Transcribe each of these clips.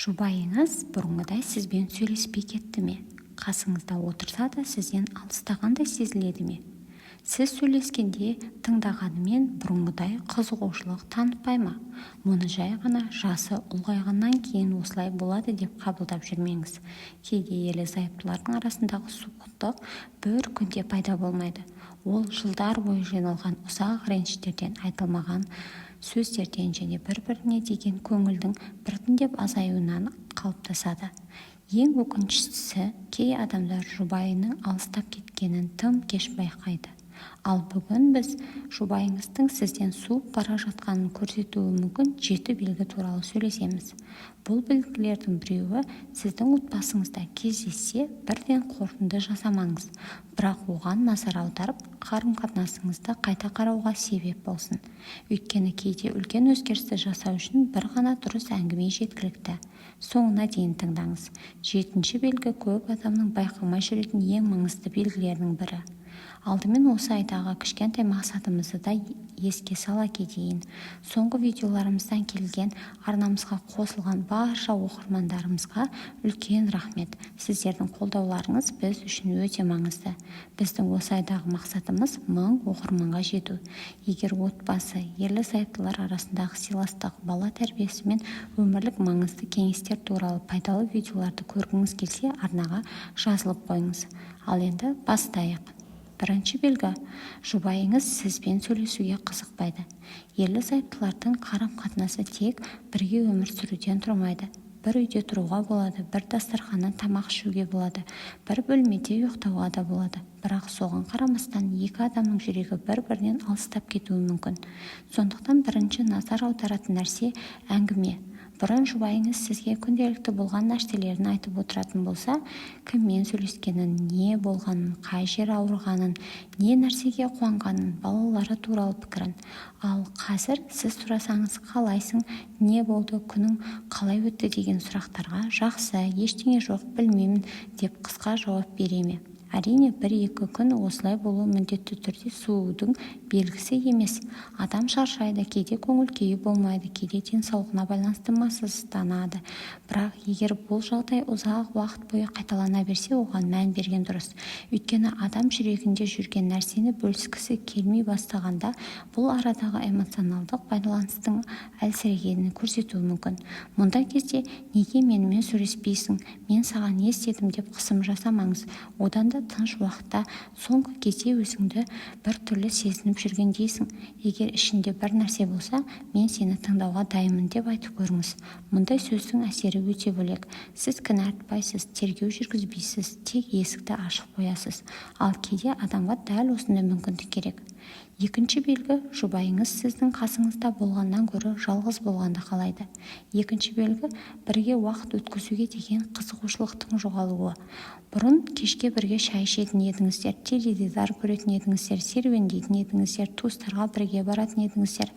Жұбайыңыз бұрынғыдай сізбен сөйлеспей кетті ме? Қасыңызда отырса да сізден алыстағандай сезіледі ме? Сіз сөйлескенде тыңдағанымен бұрынғыдай қызығушылық танытпай ма? Мұны жай ғана жасы ұлғайғаннан кейін осылай болады деп қабылдап жүрмеңіз. Кейде ерлі-зайыптылардың арасындағы суықтық бір күнде пайда болмайды. Ол жылдар бойы жиналған ұсақ реніштерден, айтылмаған сөздерден және бір-біріне деген көңілдің біртіндеп азаюынан қалыптасады. Ең өкініштісі, кей адамдар жұбайының алыстап кеткенін тым кеш байқайды. Ал бүгін біз жұбайыңыздың сізден суып бара жатқанын көрсетуі мүмкін 7 белгі туралы сөйлесеміз. Бұл белгілердің біреуі сіздің отбасыңызда кездессе, бірден қорытынды жасамаңыз, бірақ оған назар аударып, қарым-қатынасыңызды қайта қарауға себеп болсын. Өйткені кейде үлкен өзгерісті жасау үшін бір ғана дұрыс әңгіме жеткілікті. Соңына дейін тыңдаңыз. 7-ші белгі көп адамның байқамай жүретін ең маңызды белгілерінің бірі. Алдымен осы айдағы кішкентай мақсатымызды да еске сала кетейін. Соңғы видеоларымыздан келген арнамызға қосылған барша оқырмандарымызға үлкен рахмет. Сіздердің қолдауларыңыз біз үшін өте маңызды. Біздің осы айдағы мақсатымыз 1000 оқырманға жету. Егер отбасы, ерлі-зайыптылар арасындағы сыйластық, бала тәрбиесі мен өмірлік маңызды кеңестер туралы пайдалы видеоларды көргіңіз келсе, арнаға жазылып қойыңыз. Ал енді бастайық. Бірінші белгі, жұбайыңыз сізбен сөйлесуге қызықпайды. Ерлі-зайыптылардың қарым-қатынасы тек бірге өмір сүруден тұрмайды. Бір үйде тұруға болады, бір дастарханнан тамақ ішуге болады, бір бөлмеде ұйықтауға да болады. Бірақ соған қарамастан екі адамның жүрегі бір-бірінен алыстап кетуі мүмкін. Сондықтан бірінші назар аударатын нәрсе әңгіме. Бұрын жұбайыңыз сізге күнделікті болған нәрселерін айтып отыратын болса, кіммен сөйлескенін, не болғанын, қай жер ауырғанын, не нәрсеге қуанғанын, балалары туралы пікірін. Ал қазір сіз сұрасаңыз, қалайсың, не болды, күнің қалай өтті деген сұрақтарға жақсы, ештеңе жоқ, білмеймін деп қысқа жауап бере ме? Әрине, 1-2 күн осылай болуы міндетті түрде суудың белгісі емес. Адам шаршайды, кейде көңіл-күйі болмайды, кейде денсаулығына байланысты массызданады. Бірақ егер бұл жағдай ұзақ уақыт бойы қайталана берсе, оған мән берген дұрыс. Өйткені адам жүрегінде жүрген нәрсені бөліскісі келмей бастағанда, бұл арадағы эмоционалдық байланыстың әлсірегенін көрсетуі мүмкін. Мұндай кезде неге менімен сөйлеспейсің, мен саған не істедім деп қысым жасамаңыз. Одан да тыныш уақытта соңғы кезде өзіңді бір түрлі сезініп жүргендейсің. Егер ішінде бір нәрсе болса, мен сені тыңдауға дайынмын деп айтып көріңіз. Мұндай сөздің әсері өте бөлек. Сіз кінә артпайсыз, тергеу жүргізбейсіз, тек есікті ашық қоясыз. Ал кейде адамға дәл осындай мүмкіндік керек. Екінші белгі, жұбайыңыз сіздің қасыңызда болғаннан гөрі жалғыз болғанды қалайды. Екінші белгі, бірге уақыт өткізуге деген қызығушылықтың жоғалуы. Бұрын кешке бірге шай ішетін едіңіздер, теледидар көретін едіңіздер, серуендейтін едіңіздер, туыстарға бірге баратын едіңіздер,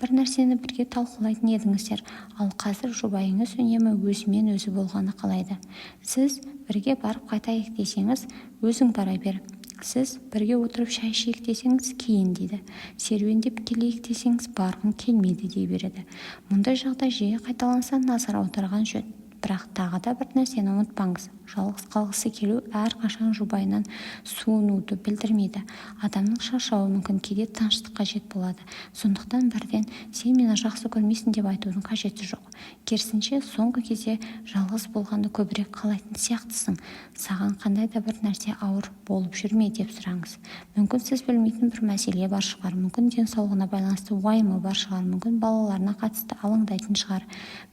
бір нәрсені бірге талқылайтын едіңіздер. Ал қазір жұбайыңыз үнемі өзімен өзі болғаны қалайды. Сіз бірге барып қайтайық десеңіз, өзің бара бер. Сіз бірге отырып шай ішейік десеңіз, кейін дейді. Серуендеп келейік десеңіз, барғым келмейді дей береді. Мұндай жағдай жиі қайталанса, назар аударған жөн. Бірақ тағы да бір нәрсені ұмытпаңыз. Жалғыз қалғысы келу әрқашан жұбайынан суынуды білдірмейді. Адамның шаршауы мүмкін, кейде тыныштық қажет болады. Сондықтан бірден сен мені жақсы көрмейсің деп айтудың қажеті жоқ. Керісінше, соңғы кезде жалғыз болғанды көбірек қалайтын сияқтысың. Саған қандай да бір нәрсе ауыр болып жүрме деп сұраңыз. Мүмкін сіз білмейтін бір мәселе бар шығар, мүмкін денсаулығына байланысты уайымы бар шығар, мүмкін балаларына қатысты алаңдайтын шығар,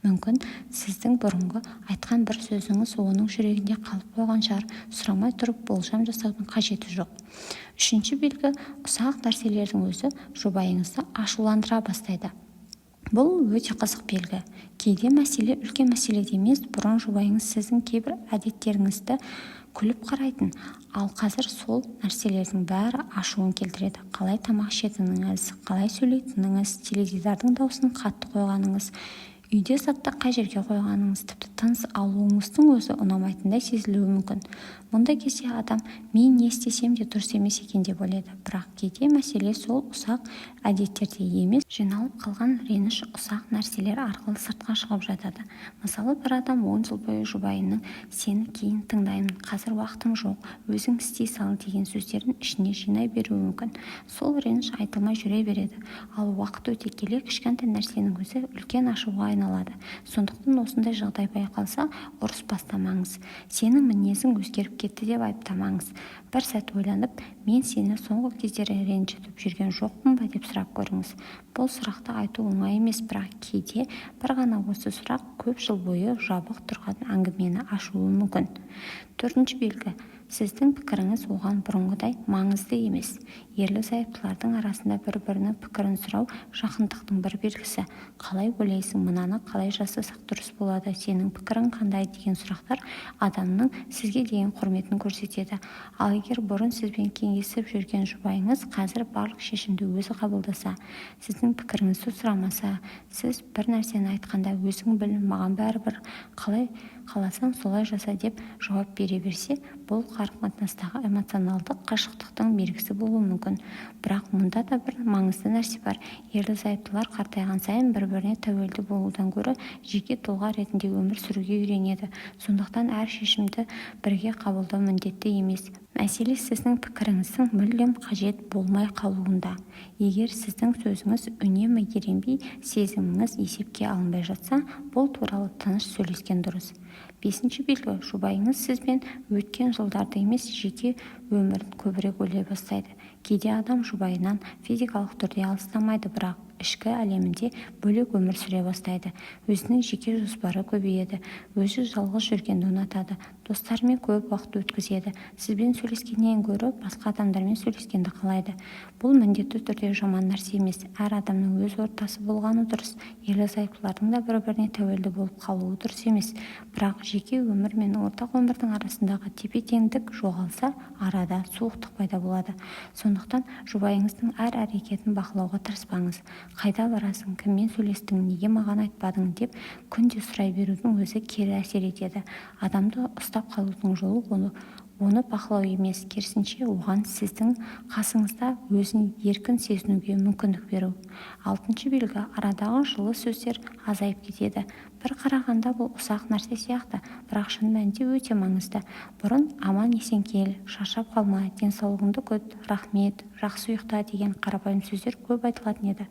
мүмкін сіздің бұрынғы айтқан бір сөзіңіз оның жүрегінде қалып қойған шығар. Сұрамай тұрып болжам жасаудың қажеті жоқ. Үшінші белгі, ұсақ нәрселердің өзі жұбайыңызды ашуландыра бастайды. Бұл өте қызық белгі. Кейде мәселе үлкен мәселеде емес, бұрын жұбайыңыз сіздің кейбір әдеттеріңізді күліп қарайтын, ал қазір сол нәрселердің бәрі ашуын келтіреді. Қалай тамақ ішетініңіз, қалай сөйлейтініңіз, теледидардың дауысын қатты қойғаныңыз, Үйде затты қай жерге қойғаныңыз, тіпті тыныс алуыңыздың өзі ұнамайтындай сезілуі мүмкін. Мұндай кезде адам мен не істесем де дұрыс емес екен деп ойлайды. Бірақ кейде мәселе сол ұсақ әдеттерде емес, жиналып қалған реніш ұсақ нәрселер арқылы сыртқа шығып жатады. Мысалы, бір адам 10 жыл бойы жұбайының сені кейін тыңдаймын, қазір уақытым жоқ, өзің істей сал деген сөздерін ішіне жинай беруі мүмкін. Сол реніш айтылмай жүре береді. Ал уақыт өте келе кішкентай нәрсенің өзі үлкен ашуға айналады. Сондықтан осындай жағдай байқалса, ұрыс бастамаңыз. Сенің мінезің өзгеріп кетті деп айыптамаңыз. Бір сәт ойланып, мен сені соңғы кездері ренжітіп жүрген жоқпын ба деп сұрап көріңіз. Бұл сұрақты айту оңай емес, бірақ кейде бір ғана осы сұрақ көп жыл бойы жабық тұрған әңгімені ашуы мүмкін. Төртінші белгі. Сіздің пікіріңіз оған бұрынғыдай маңызды емес. Ерлі-зайыптылардың арасында бір-бірінің пікірін сұрау жақындықтың бір белгісі. Қалай ойлайсың, мынаны қалай жасасақ дұрыс болады, сенің пікірің қандай деген сұрақтар адамның сізге деген құрметін көрсетеді. Ал егер бұрын сізбен кеңесіп жүрген жұбайыңыз қазір барлық шешімді өзі қабылдаса, сіздің пікіріңізді сұрамаса, сіз бір нәрсені айтқанда өзің біл, маған бәрібір, қалай қаласаң солай жаса деп жауап бере берсе, бұл қарым-қатынастағы эмоционалдық қашықтықтың белгісі болуы мүмкін. Бірақ мұнда да бір маңызды нәрсе бар. Ерлі-зайыптылар қартайған сайын бір-біріне тәуелді болудан гөрі жеке тұлға ретінде өмір сүруге үйренеді. Сондықтан әр шешімді бірге қабылдау міндетті емес. Мәселе сіздің пікіріңіздің мүлдем қажет болмай қалуында. Егер сіздің сөзіңіз үнемі еренбей, сезіміңіз есепке алынбай жатса, бұл туралы тыныш сөйлескен дұрыс. Бесінші белгі. Жұбайыңыз сізбен өткен жылдарды емес, жеке өмірін көбірек ойлай бастайды. Кейде адам жұбайынан физикалық түрде алыстамайды, бірақ ішкі әлемінде бөлек өмір сүре бастайды. Өзінің жеке жоспары көбейеді. Өзі жалғыз жүргенді ұнатады. Достарымен көп уақыт өткізеді. Сізбен сөйлескеннен гөрі басқа адамдармен сөйлескенді қалайды. Бұл міндетті түрде жаман нәрсе емес. Әр адамның өз ортасы болғаны дұрыс. Ерлі-зайыптылардың да бір-біріне тәуелді болып қалуы дұрыс емес. Бірақ жеке өмір мен ортақ өмірдің арасындағы тепе-теңдік жоғалса, арада суықтық пайда болады. Сондықтан жұбайыңыздың әр әрекетін бақылауға тырыспаңыз. Қайда барасың, кіммен сөйлестің, неге маған айтпадың деп күнде сұрай берудің өзі кері әсер етеді. Адамды ұстап қалудың жолы оны бақылау емес, керісінше оған сіздің қасыңызда өзін еркін сезінуге мүмкіндік беру. Алтыншы белгі. Арадағы жылы сөздер азайып кетеді. Бір қарағанда бұл ұсақ нәрсе сияқты, бірақ шын мәнінде өте маңызды. Бұрын аман есен кел, шаршап қалма, денсаулығыңды күт, рахмет, жақсы ұйықта деген қарапайым сөздер көп айтылатын еді.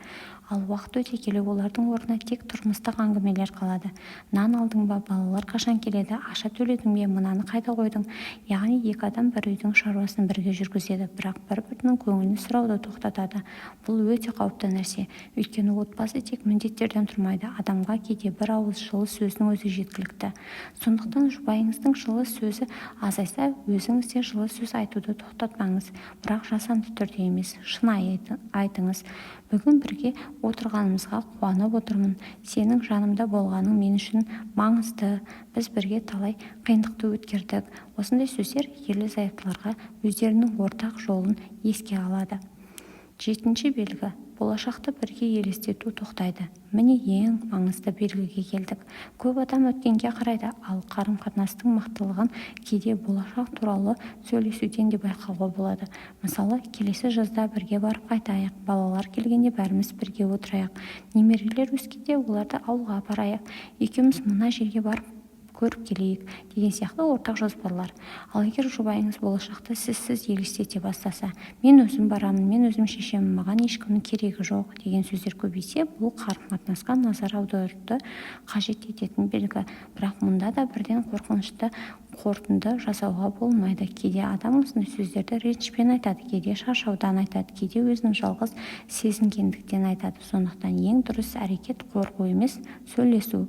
Ал уақыт өте келе олардың орнына тек тұрмыстық әңгімелер қалады. Нан алдың ба, балалар қашан келеді, ақша төледің бе, мынаны қайда қойдың? Яғни екі адам бір үйдің шаруасын бірге жүргізеді, бірақ бір-бірінің көңілін сұрауды тоқтатады. Бұл өте қауіпті нәрсе. Өйткені отбасы тек міндеттерден тұрмайды. Адамға кейде бір ауыз жылы сөздің өзі жеткілікті. Сондықтан жұбайыңыздың жылы сөзі азайса, өзіңіз де жылы сөз айтуды тоқтатпаңыз. Бірақ жасанды түрде емес, шынайы айтыңыз. Бүгін бірге отырғанымызға қуанып отырмын. Сенің жанымда болғаның мен үшін маңызды. Біз бірге талай қиындықты өткердік. Осындай сөздер ерлі-зайыптыларға өздерінің ортақ жолын еске алады. Жетінші белгі. Болашақты бірге елестету тоқтайды. Міне ең маңызды белгіге келдік. Көп адам өткенге қарайды, ал қарым-қатынастың мықтылығын кейде болашақ туралы сөйлесуден де байқауға болады. Мысалы, келесі жазда бірге барып қайтайық, балалар келгенде бәріміз бірге отырайық, немерелер өскенде оларды ауылға апарайық, екеуміз мына жерге барып көріп келейік деген сияқты ортақ жоспарлар. Ал егер жұбайыңыз болашақты сізсіз елестете бастаса, мен өзім барамын, мен өзім шешемін, маған ешкімнің керегі жоқ деген сөздер көбейсе, бұл қарым-қатынасқа назар аударуды қажет ететін белгі. Бірақ мұнда да бірден қорқынышты қорытынды жасауға болмайды. Кейде адам осындай сөздерді ренішпен айтады, кейде шаршаудан айтады, кейде өзінің жалғыз сезінгендіктен айтады. Сондықтан ең дұрыс әрекет қорқу емес, сөйлесу.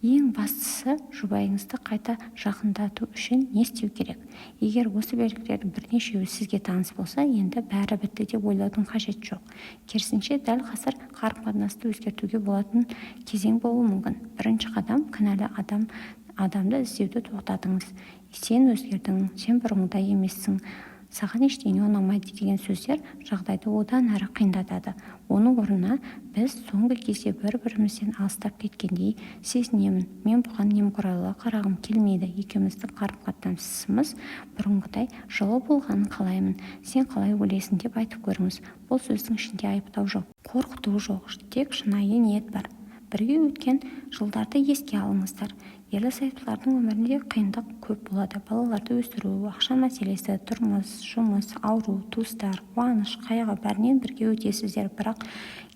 Ең бастысы, жұбайыңызды қайта жақындату үшін не істеу керек? Егер осы белгілердің бірнешеуі сізге таныс болса, енді бәрі бітті деп ойлаудың қажет жоқ. Керісінше дәл қазір қарым-қатынасты өзгертуге болатын кезең болуы мүмкін. Бірінші қадам, кінәлі адамды іздеуді тоқтатыңыз. Сен өзгердің, сен бұрынғыдай емессің. саған ештеңе ұнамайды деген сөздер жағдайды одан әрі қиындатады. Оның орнына біз соңғы кезде бір-бірімізден алыстап кеткендей сезінемін. Мен бұған немқұрайлы қарағым келмейді. Екеуміздің қарым-қатынасымыз бұрынғыдай жылы болғанын қалаймын. Сен қалай ойлайсың деп айтып көріңіз. Бұл сөздің ішінде айыптау жоқ, қорқыту жоқ, тек шынайы ниет бар. Бірге өткен жылдарды еске алыңыздар. Ерлі-зайыптылардың өмірінде қиындық көп болады. Балаларды өсіру, ақша мәселесі, тұрмыс, жұмыс, ауру, туыстар, қуаныш, қайғы бәрінен бірге өтесіздер. Бірақ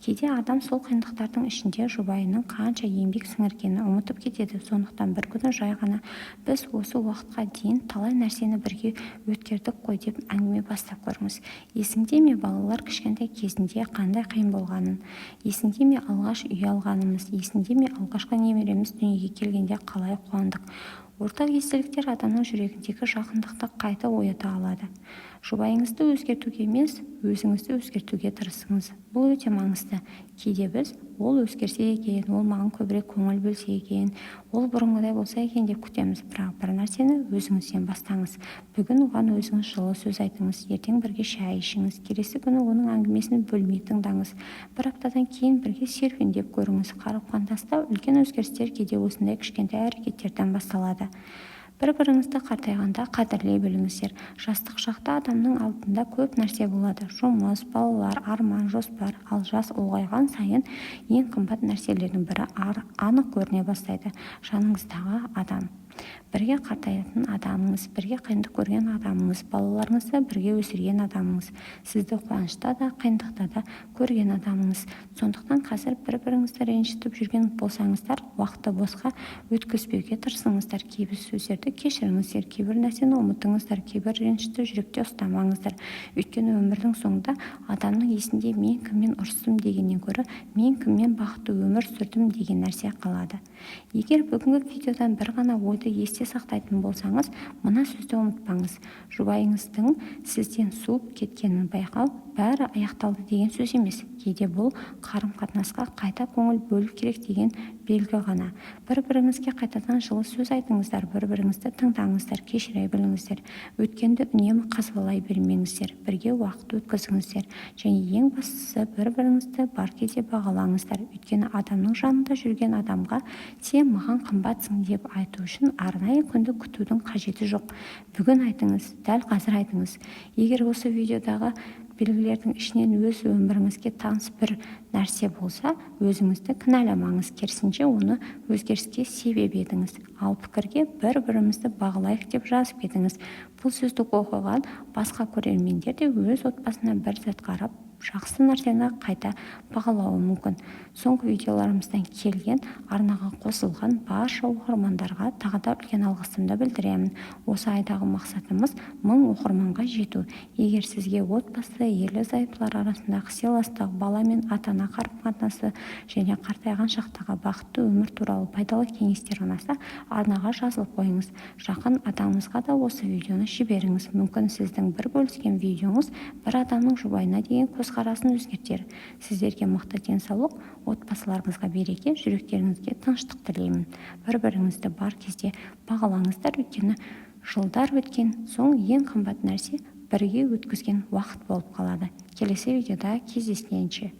кейде адам сол қиындықтардың ішінде жұбайының қанша еңбек сіңіргенін ұмытып кетеді. Сондықтан бір күні жай ғана біз осы уақытқа дейін талай нәрсені бірге өткердік қой деп әңгіме бастап көріңіз. Есіңде ме балалар кішкентай кезінде қандай қиын болғанын? Есіңде ме алғаш үй алғанымыз? Есіңде ме алғашқы немереміз дүниеге келгенде қалай қуандық? Ортақ естеліктер адамның жүрегіндегі жақындықты қайта оята алады. Жұбайыңызды өзгертуге емес, өзіңізді өзгертуге тырысыңыз. Бұл өте маңызды. Кейде біз ол өзгерсе екен, ол маған көбірек көңіл бөлсе екен, ол бұрынғыдай болса екен деп күтеміз. Бірақ бір нәрсені өзіңізден бастаңыз. Бүгін оған өзіңіз жылы сөз айтыңыз, ертең бірге шай ішіңіз, келесі күні оның әңгімесін бөлмей тыңдаңыз. Бір аптадан кейін бірге серуендеп көріңіз. Қарым-қатынаста үлкен өзгерістер кейде осындай кішкентай әрекеттерден басталады. Бір-біріңізді қартайғанда қадірлей біліңіздер. Жастық шақта адамның алдында көп нәрсе болады. Жұмыс, балалар, арман, жоспар. Ал жас ұлғайған сайын ең қымбат нәрселердің бірі анық көріне бастайды. Жаныңыздағы адам. Бірге қартайтын адамыңыз, бірге қиындық көрген адамыңыз, балаларыңызды бірге өсірген адамыңыз, сізді қуанышта да, қиындықта да көрген адамыңыз. Сондықтан қазір бір-біріңізді ренжітіп жүрген болсаңыздар, уақытты босқа өткізбеуге тырысыңыздар. Кейбір сөздерді кешіріңіздер, кейбір нәрсені ұмытыңыздар, кейбір ренішті жүректе ұстамаңыздар. Өйткені өмірдің соңында адамның есінде мен кіммен ұрыстым дегеннен гөрі мен кіммен бақытты өмір сүрдім деген нәрсе қалады. Егер бүгінгі видеодан бір ғана ойды есте сақтайтын болсаңыз, мына сөзді ұмытпаңыз. Жұбайыңыздың сізден суып кеткенін байқау бәрі аяқталды деген сөз емес. Кейде бұл қарым-қатынасқа қайта көңіл бөлу керек деген белгі ғана. Бір-біріңізге қайтадан жылы сөз айтыңыздар, бір-біріңізді тыңдаңыздар, кешіре біліңіздер. Өткенді үнемі қазбалай бермеңіздер, бірге уақыт өткізіңіздер. Және ең бастысы бір-біріңізді бар кезде бағалаңыздар. Өйткені адамның жанында жүрген адамға сен маған қымбатсың деп айту үшін арнайы күнді күтудің қажеті жоқ. Бүгін айтыңыз, дәл қазір айтыңыз. Егер осы видеодағы белгілердің ішінен өз өміріңізге таныс бір нәрсе болса, өзіңізді кінәламаңыз, керісінше оны өзгеріске себеп етіңіз. Ал пікірге бір-бірімізді бағалайық деп жазып едіңіз. Бұл сөзді оқыған басқа көрермендер де өз отбасына бір сәт қарап, жақсы нәрсені қайта бағалауы мүмкін. Соңғы видеоларымыздан келген арнаға қосылған барша оқырмандарға тағы да үлкен алғысымды білдіремін. Осы айдағы мақсатымыз 1000 оқырманға жету. Егер сізге отбасы, ерлі-зайыптылар арасындағы сыйластық, бала мен ата-ана қарым-қатынасы және қартайған шақтағы бақытты өмір туралы пайдалы кеңестер ұнаса, арнаға жазылып қойыңыз. Жақын адамыңызға да осы видеоны жіберіңіз. Мүмкін сіздің бір бөліскен видеоңыз бір адамның жұбайына деген көзқарасын өзгертер. Сіздерге мықты денсаулық, отбасыларыңызға береке, жүректеріңізге тыныштық тілеймін. Бір-біріңізді бар кезде бағалаңыздар, өйткені жылдар өткен соң ең қымбат нәрсе бірге өткізген уақыт болып қалады. Келесі видеода кездескенше.